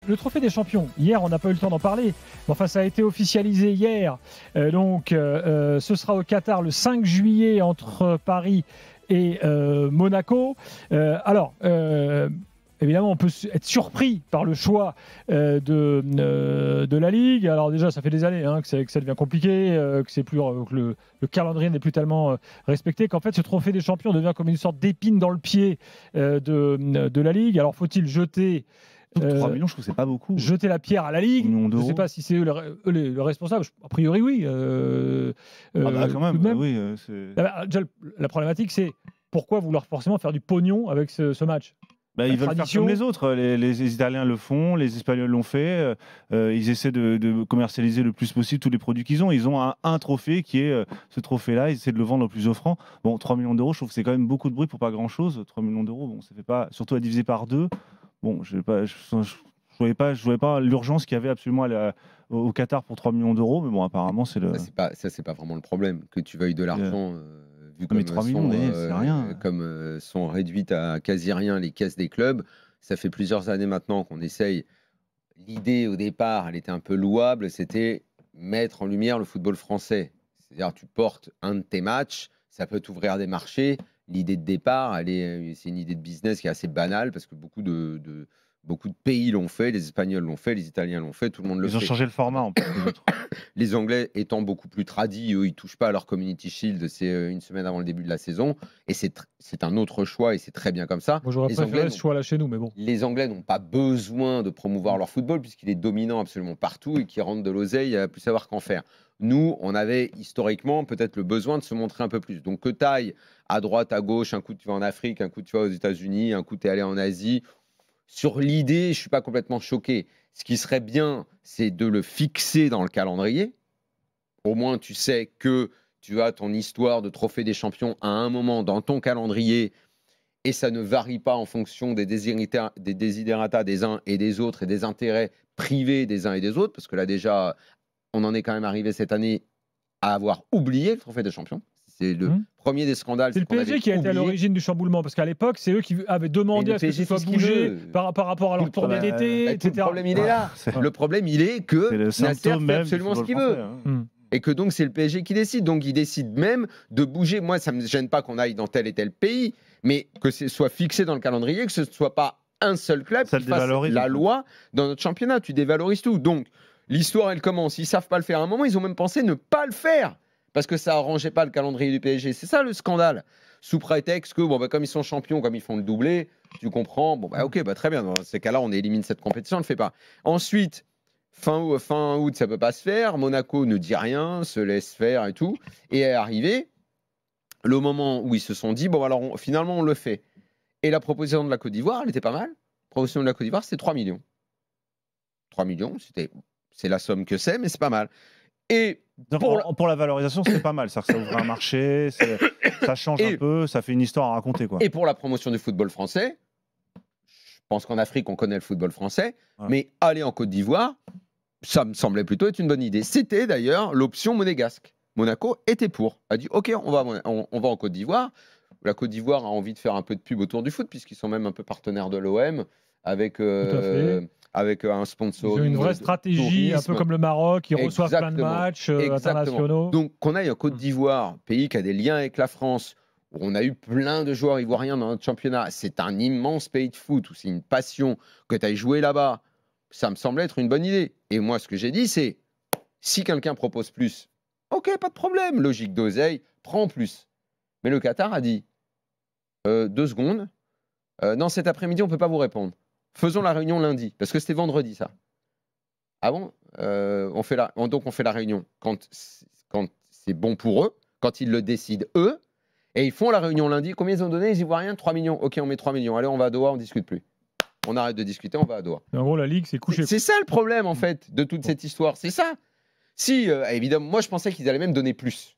le trophée des champions, hier on n'a pas eu le temps d'en parler, mais enfin ça a été officialisé hier, ce sera au Qatar le 5 juillet entre Paris et Monaco. Évidemment, on peut être surpris par le choix de la Ligue. Alors déjà, ça fait des années que ça devient compliqué, que le calendrier n'est plus tellement respecté, qu'en fait, ce trophée des champions devient comme une sorte d'épine dans le pied de la Ligue. Alors, faut-il jeter... 3 millions, je trouve que c'est pas beaucoup. Jeter la pierre à la Ligue. Je ne sais pas si c'est eux le responsable. A priori, oui. Quand même. Oui, déjà, la problématique, c'est pourquoi vouloir forcément faire du pognon avec ce match ? Ils veulent faire comme les autres. Les Italiens le font, les Espagnols l'ont fait. Ils essaient de commercialiser le plus possible tous les produits qu'ils ont. Ils ont un trophée qui est ce trophée-là. Ils essaient de le vendre le plus offrant. Bon, 3 millions d'euros, je trouve que c'est quand même beaucoup de bruit pour pas grand-chose. 3 millions d'euros, bon, ça fait pas, surtout à diviser par deux. Bon, je voyais pas l'urgence qu'il y avait absolument au Qatar pour 3 millions d'euros. Mais bon, apparemment, c'est le. Ça, c'est pas vraiment le problème. Que tu veuilles de l'argent. Vu comme 3 millions, c'est rien. Comme sont réduites à quasi rien les caisses des clubs, ça fait plusieurs années maintenant qu'on essaye. L'idée au départ, elle était un peu louable, c'était mettre en lumière le football français. C'est-à-dire, tu portes un de tes matchs, ça peut t'ouvrir des marchés. L'idée de départ, c'est une idée de business qui est assez banale parce que beaucoup de pays l'ont fait, les Espagnols l'ont fait, les Italiens l'ont fait, tout le monde le fait. Ils ont changé le format en plus. Les Anglais étant beaucoup plus tradis, eux, ils ne touchent pas à leur Community Shield, c'est une semaine avant le début de la saison. Et c'est un autre choix et c'est très bien comme ça. Moi, j'aurais préféré ce choix-là chez nous, mais bon. Les Anglais n'ont pas besoin de promouvoir leur football puisqu'il est dominant absolument partout et qu'ils rentrent de l'oseille à plus savoir qu'en faire. Nous, on avait historiquement peut-être le besoin de se montrer un peu plus. Donc que taille à droite, à gauche, un coup tu vas en Afrique, un coup tu vas aux États-Unis, un coup tu es allé en Asie. Sur l'idée, je ne suis pas complètement choqué. Ce qui serait bien, c'est de le fixer dans le calendrier. Au moins, tu sais que tu as ton histoire de trophée des champions à un moment dans ton calendrier et ça ne varie pas en fonction des desiderata des uns et des autres et des intérêts privés des uns et des autres. Parce que là, déjà, on en est quand même arrivé cette année à avoir oublié le trophée des champions. C'est le premier des scandales. C'est le PSG qui a été à l'origine du chamboulement, parce qu'à l'époque, c'est eux qui avaient demandé à ce que ce soit bougé par rapport à leur tournée d'été, etc. Le problème, il est là. Le problème, il est que Nasser fait absolument ce qu'il veut. Et que donc, c'est le PSG qui décide. Donc, il décide même de bouger. Moi, ça ne me gêne pas qu'on aille dans tel et tel pays, mais que ce soit fixé dans le calendrier, que ce ne soit pas un seul club qui fasse la loi dans notre championnat. Tu dévalorises tout. Donc, l'histoire, elle commence. Ils ne savent pas le faire. À un moment, ils ont même pensé ne pas le faire. Parce que ça n'arrangeait pas le calendrier du PSG. C'est ça le scandale. Sous prétexte que, comme ils sont champions, comme ils font le doublé, tu comprends. Très bien. Dans ces cas-là, on élimine cette compétition, on ne le fait pas. Ensuite, fin août, ça ne peut pas se faire. Monaco ne dit rien, se laisse faire et tout. Et est arrivé le moment où ils se sont dit, finalement, on le fait. Et la proposition de la Côte d'Ivoire, elle était pas mal. La proposition de la Côte d'Ivoire, c'était 3 millions. 3 millions, c'est la somme que c'est, mais c'est pas mal. Et pour la valorisation, c'est pas mal. Ça ouvre un marché, ça change un peu, ça fait une histoire à raconter. Et pour la promotion du football français, je pense qu'en Afrique, on connaît le football français, mais aller en Côte d'Ivoire, ça me semblait plutôt être une bonne idée. C'était d'ailleurs l'option monégasque. Monaco était pour. A dit, OK, on va en Côte d'Ivoire. La Côte d'Ivoire a envie de faire un peu de pub autour du foot, puisqu'ils sont même un peu partenaires de l'OM, avec un sponsor. Ils ont une vraie stratégie, un peu comme le Maroc, ils reçoivent plein de matchs internationaux. Donc, qu'on aille en Côte d'Ivoire, pays qui a des liens avec la France, où on a eu plein de joueurs ivoiriens dans notre championnat, c'est un immense pays de foot, où c'est une passion, que tu ailles jouer là-bas, ça me semblait être une bonne idée. Et moi, ce que j'ai dit, c'est, si quelqu'un propose plus, OK, pas de problème, logique d'oseille, prends plus. Mais le Qatar a dit, 2 secondes, non, cet après-midi, on ne peut pas vous répondre. Faisons la réunion lundi, parce que c'était vendredi, ça. Ah bon on fait la réunion quand c'est bon pour eux, quand ils le décident eux, et ils font la réunion lundi. Combien ils ont donné, les Ivoiriens? 3 millions. OK, on met 3 millions. Allez, on va à Doha, on ne discute plus. On arrête de discuter, on va à Doha. En gros, la Ligue, c'est couché. C'est ça le problème, en fait, de toute cette histoire. C'est ça. Si, évidemment, moi, je pensais qu'ils allaient même donner plus.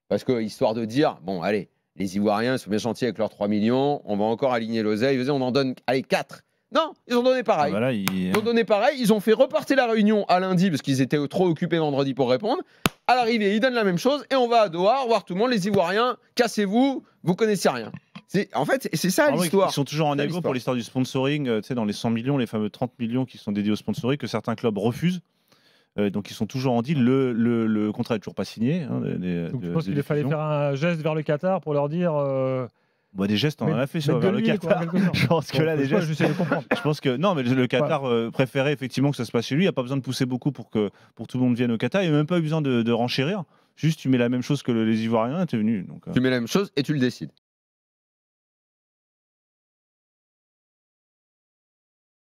Parce que, histoire de dire, bon, allez, les Ivoiriens sont bien gentils avec leurs 3 millions, on va encore aligner l'oseille, on en donne, allez, 4. Non, ils ont donné pareil. Ils ont donné pareil, ils ont fait reporter la réunion à lundi parce qu'ils étaient trop occupés vendredi pour répondre. À l'arrivée, ils donnent la même chose et on va à Doha, voir tout le monde, les Ivoiriens, cassez-vous, vous connaissez rien. En fait, c'est ça l'histoire. Ils sont toujours en négo pour l'histoire du sponsoring, dans les 100 millions, les fameux 30 millions qui sont dédiés au sponsoring, que certains clubs refusent. Donc ils sont toujours en deal. Le contrat n'est toujours pas signé. Donc tu penses qu'il fallait faire un geste vers le Qatar pour leur dire. Des gestes, on en a fait vers le Qatar. Je pense que là, des gestes. Je pense que non, mais le Qatar préférait effectivement que ça se passe chez lui. Il n'y a pas besoin de pousser beaucoup pour que tout le monde vienne au Qatar. Il n'y a même pas eu besoin de renchérir. Juste, tu mets la même chose que les Ivoiriens, tu es venu. Donc, tu mets la même chose et tu le décides.